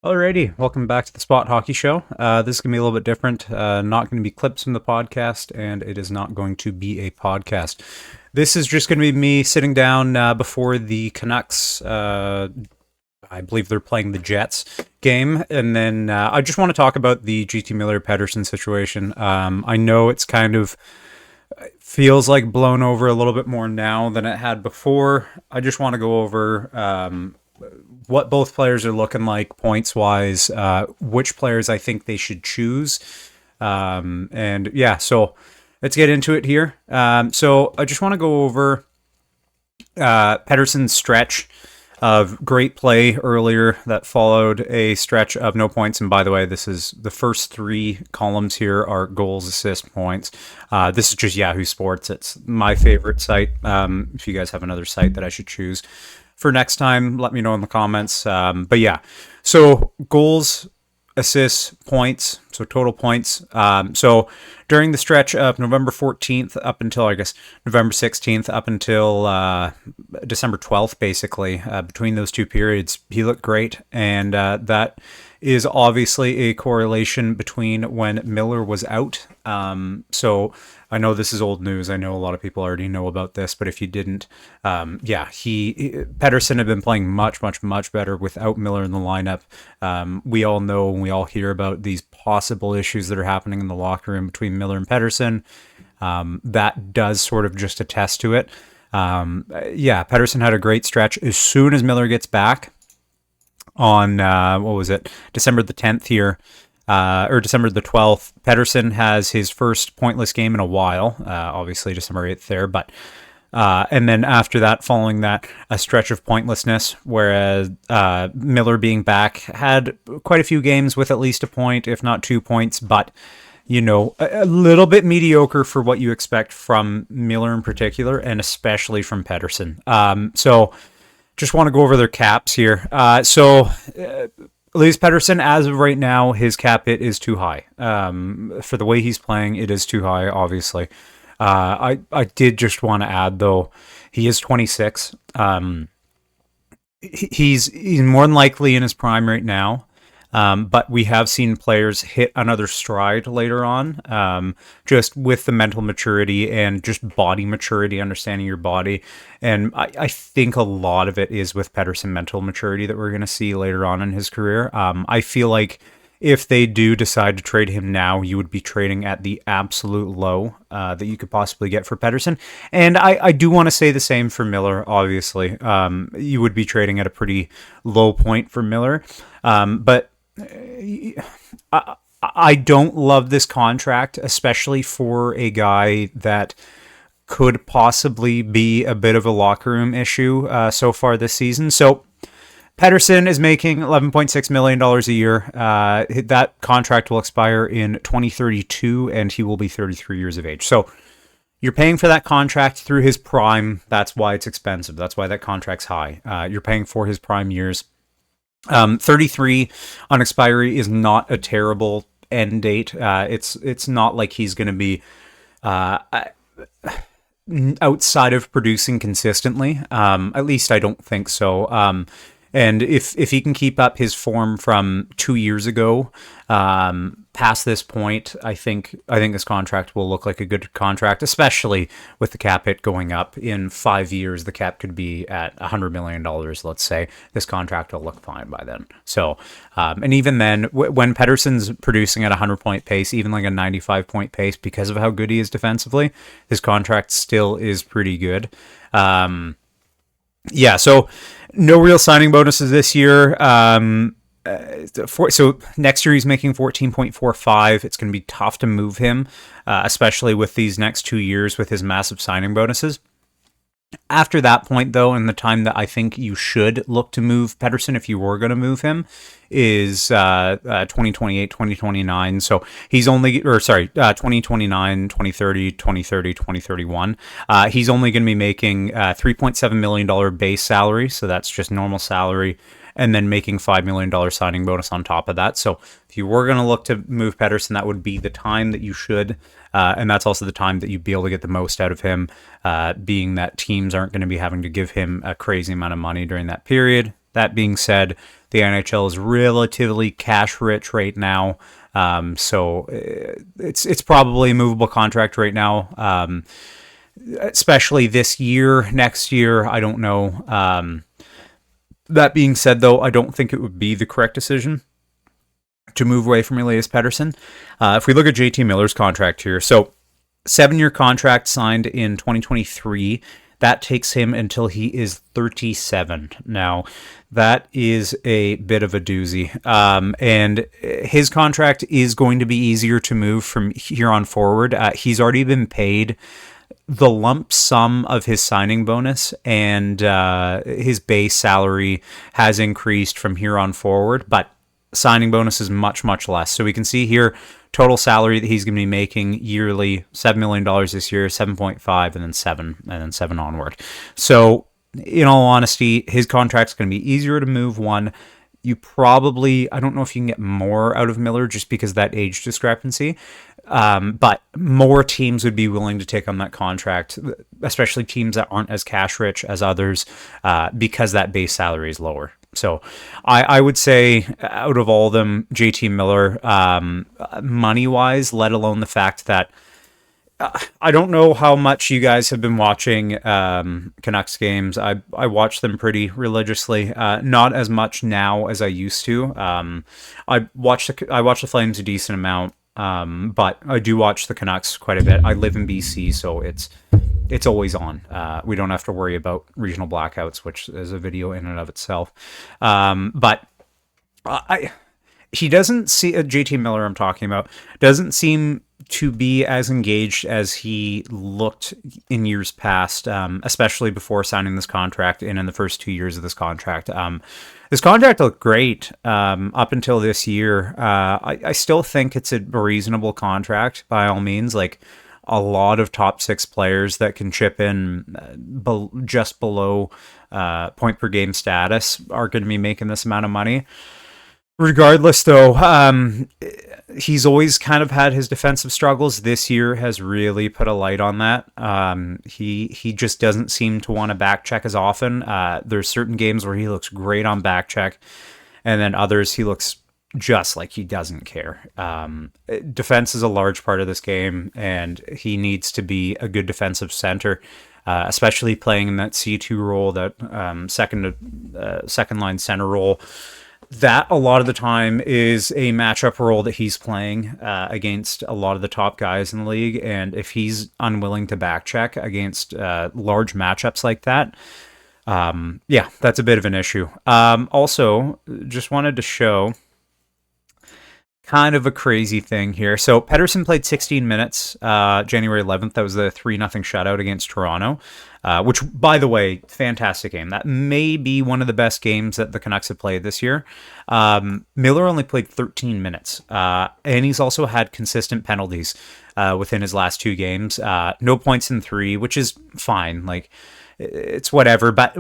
Alrighty, welcome back to the Spot Hockey Show. This is going to be a little bit different. Not going to be clips from the podcast, and it is not going to be a podcast. This is just going to be me sitting down before the Canucks. I believe they're playing the Jets game, and then I just want to talk about the GT Miller Pettersson situation. I know it's kind of feels like blown over a little bit more now than it had before. I just want to go over what both players are looking like points wise, which players I think they should choose. And yeah, so let's get into it here. So I just want to go over Pettersson's stretch of great play earlier that followed a stretch of no points. And by the way, this is the first three columns here are goals, assist, points. This is just Yahoo Sports. It's my favorite site. If you guys have another site that I should choose for next time, let me know in the comments. But yeah, so goals, assists, points, so total points. So during the stretch of November 14th up until, I guess, November 16th up until December 12th, basically, between those two periods, he looked great. And that is obviously a correlation between when Miller was out. So I know this is old news. I know a lot of people already know about this, but if you didn't, Pettersson had been playing much, much, much better without Miller in the lineup. We all know and we all hear about these possible issues that are happening in the locker room between Miller and Pettersson. That does sort of just attest to it. Pettersson had a great stretch. As soon as Miller gets back on, December the 10th here, or December the 12th, Pettersson has his first pointless game in a while, obviously December 8th there, but and then after that, following that, a stretch of pointlessness, whereas Miller being back had quite a few games with at least a point, if not 2 points, but you know, a little bit mediocre for what you expect from Miller in particular, and especially from Pettersson. So just want to go over their caps here. Elias Pettersson, as of right now, his cap hit is too high. For the way he's playing, it is too high, obviously. I did just want to add, though, he is 26. He's more than likely in his prime right now. But we have seen players hit another stride later on, just with the mental maturity and just body maturity, understanding your body. And I think a lot of it is with Pettersson mental maturity that we're going to see later on in his career. I feel like if they do decide to trade him now, you would be trading at the absolute low that you could possibly get for Pettersson. And I do want to say the same for Miller, obviously. You would be trading at a pretty low point for Miller. But I don't love this contract, especially for a guy that could possibly be a bit of a locker room issue so far this season. So Pettersson is making $11.6 million a year. That contract will expire in 2032, and he will be 33 years of age. So you're paying for that contract through his prime. That's why it's expensive. That's why that contract's high. You're paying for his prime years. 33 on expiry is not a terrible end date. It's not like he's going to be outside of producing consistently. At least I don't think so. And if he can keep up his form from 2 years ago, past this point, I think this contract will look like a good contract, especially with the cap hit going up. In 5 years, the cap could be at $100 million, let's say. This contract will look fine by then. So, and even then, when Pettersson's producing at a 100-point pace, even like a 95-point pace, because of how good he is defensively, his contract still is pretty good. So no real signing bonuses this year. So next year he's making 14.45. It's going to be tough to move him, especially with these next 2 years with his massive signing bonuses. After that point, though, and the time that I think you should look to move Pettersson if you were going to move him is 2028, 2029. So he's only, 2029, 2030, 2030, 2031. He's only going to be making $3.7 million base salary. So that's just normal salary. And then making $5 million signing bonus on top of that. So if you were going to look to move Pettersson, that would be the time that you should. And that's also the time that you'd be able to get the most out of him, being that teams aren't going to be having to give him a crazy amount of money during that period. That being said, The NHL is relatively cash rich right now. So it's probably a movable contract right now, especially this year. Next year, I don't know. That being said, though, I don't think it would be the correct decision to move away from Elias Pettersson. If we look at JT Miller's contract here, so 7-year contract signed in 2023. That takes him until he is 37. Now, that is a bit of a doozy. And his contract is going to be easier to move from here on forward. He's already been paid the lump sum of his signing bonus, and his base salary has increased from here on forward, but signing bonus is much, much less. So we can see here total salary that he's going to be making yearly, $7 million this year, 7.5, and then 7 onward. So in all honesty, his contract's going to be easier to move. One, you probably, I don't know if you can get more out of Miller just because of that age discrepancy. But more teams would be willing to take on that contract, especially teams that aren't as cash rich as others, because that base salary is lower. So I would say out of all of them, JT Miller, money-wise, let alone the fact that I don't know how much you guys have been watching Canucks games. I watch them pretty religiously, not as much now as I used to. I watch the Flames a decent amount. But I do watch the Canucks quite a bit. I live in BC, so it's always on. We don't have to worry about regional blackouts, which is a video in and of itself. But he doesn't see JT Miller. I'm talking about doesn't seem to be as engaged as he looked in years past, especially before signing this contract and in the first 2 years of this contract. This contract looked great up until this year. I still think it's a reasonable contract by all means. Like a lot of top 6 players that can chip in just below point per game status are going to be making this amount of money. Regardless, though, he's always kind of had his defensive struggles. This year has really put a light on that. He just doesn't seem to want to back check as often. There's certain games where he looks great on back check, and then others he looks just like he doesn't care. Defense is a large part of this game, and he needs to be a good defensive center, especially playing in that C2 role, that second line center role. That a lot of the time is a matchup role that he's playing against a lot of the top guys in the league. And if he's unwilling to back check against large matchups like that, that's a bit of an issue. Also, just wanted to show kind of a crazy thing here. So Pettersson played 16 minutes January 11th. That was the 3-0 shutout against Toronto, which, by the way, fantastic game. That may be one of the best games that the Canucks have played this year. Miller only played 13 minutes, and he's also had consistent penalties within his last 2 games. No points in 3, which is fine. Like, it's whatever, but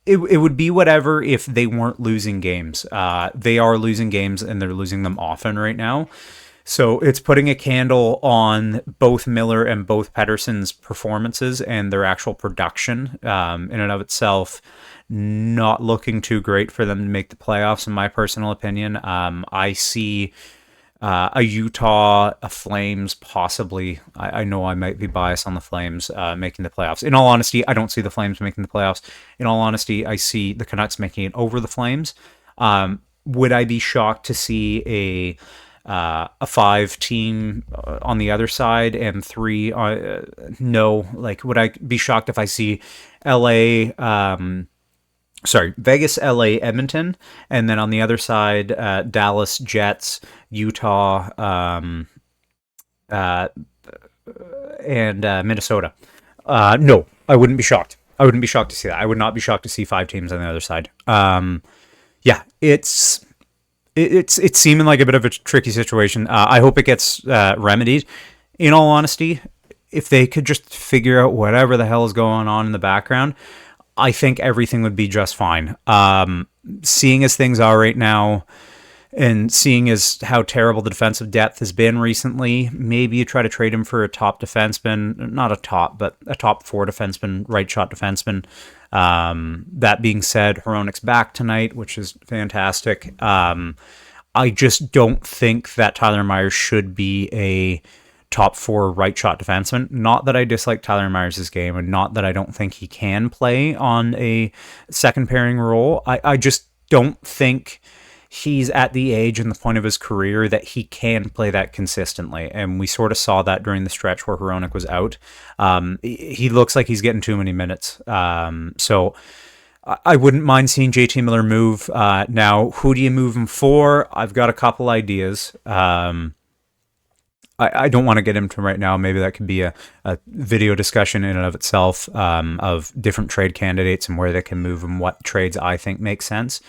it would be whatever if they weren't losing games. They are losing games, and they're losing them often right now. So it's putting a candle on both Miller and both Pettersson's performances and their actual production in and of itself. Not looking too great for them to make the playoffs, in my personal opinion. I see a Utah, a Flames, possibly. I know I might be biased on the Flames making the playoffs. In all honesty, I don't see the Flames making the playoffs. In all honesty, I see the Canucks making it over the Flames. Would I be shocked to see a 5 team on the other side and 3? No. Like, would I be shocked if I see Vegas, LA, Edmonton, and then on the other side, Dallas, Jets, Utah, and Minnesota? No, I wouldn't be shocked. I wouldn't be shocked to see that. I would not be shocked to see 5 teams on the other side. It's seeming like a bit of a tricky situation. I hope it gets remedied. In all honesty, if they could just figure out whatever the hell is going on in the background, I think everything would be just fine. Seeing as things are right now, And seeing as how terrible the defensive depth has been recently, maybe you try to trade him for a top defenseman, not a top, but a top 4 defenseman, right shot defenseman. That being said, Hronek's back tonight, which is fantastic. I just don't think that Tyler Myers should be a top 4 right shot defenseman. Not that I dislike Tyler Myers' game, and not that I don't think he can play on a second pairing role. I just don't think he's at the age and the point of his career that he can play that consistently. And we sort of saw that during the stretch where Hronek was out. He looks like he's getting too many minutes. So I wouldn't mind seeing JT Miller move. Now, who do you move him for? I've got a couple ideas. I don't want to get into right now. Maybe that could be a video discussion in and of itself, of different trade candidates and where they can move and what trades I think make sense.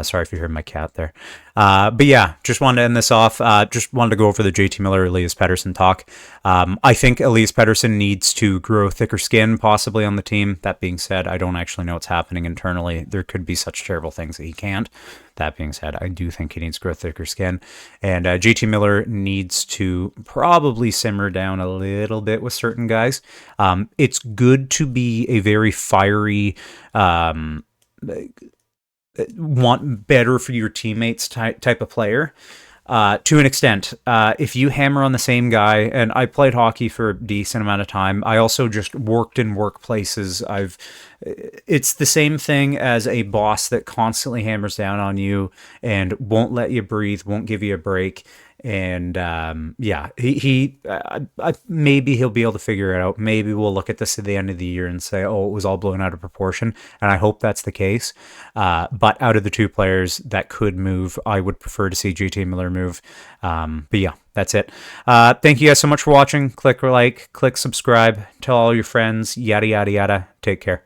Sorry if you heard my cat there. But yeah, just wanted to end this off. Just wanted to go over the JT Miller, Elias Pettersson talk. I think Elias Pettersson needs to grow thicker skin possibly on the team. That being said, I don't actually know what's happening internally. There could be such terrible things that he can't. That being said, I do think he needs to grow thicker skin. And JT Miller needs to probably simmer down a little bit with certain guys. It's good to be a very fiery, want better for your teammates type of player. To an extent, if you hammer on the same guy, and I played hockey for a decent amount of time. I also just worked in workplaces. It's the same thing as a boss that constantly hammers down on you and won't let you breathe, won't give you a break. And maybe he'll be able to figure it out. Maybe we'll look at this at the end of the year and say, oh, it was all blown out of proportion. And I hope that's the case. But out of the 2 players that could move, I would prefer to see JT Miller move. But yeah, that's it. Thank you guys so much for watching. Click like, click subscribe, tell all your friends, yada, yada, yada. Take care.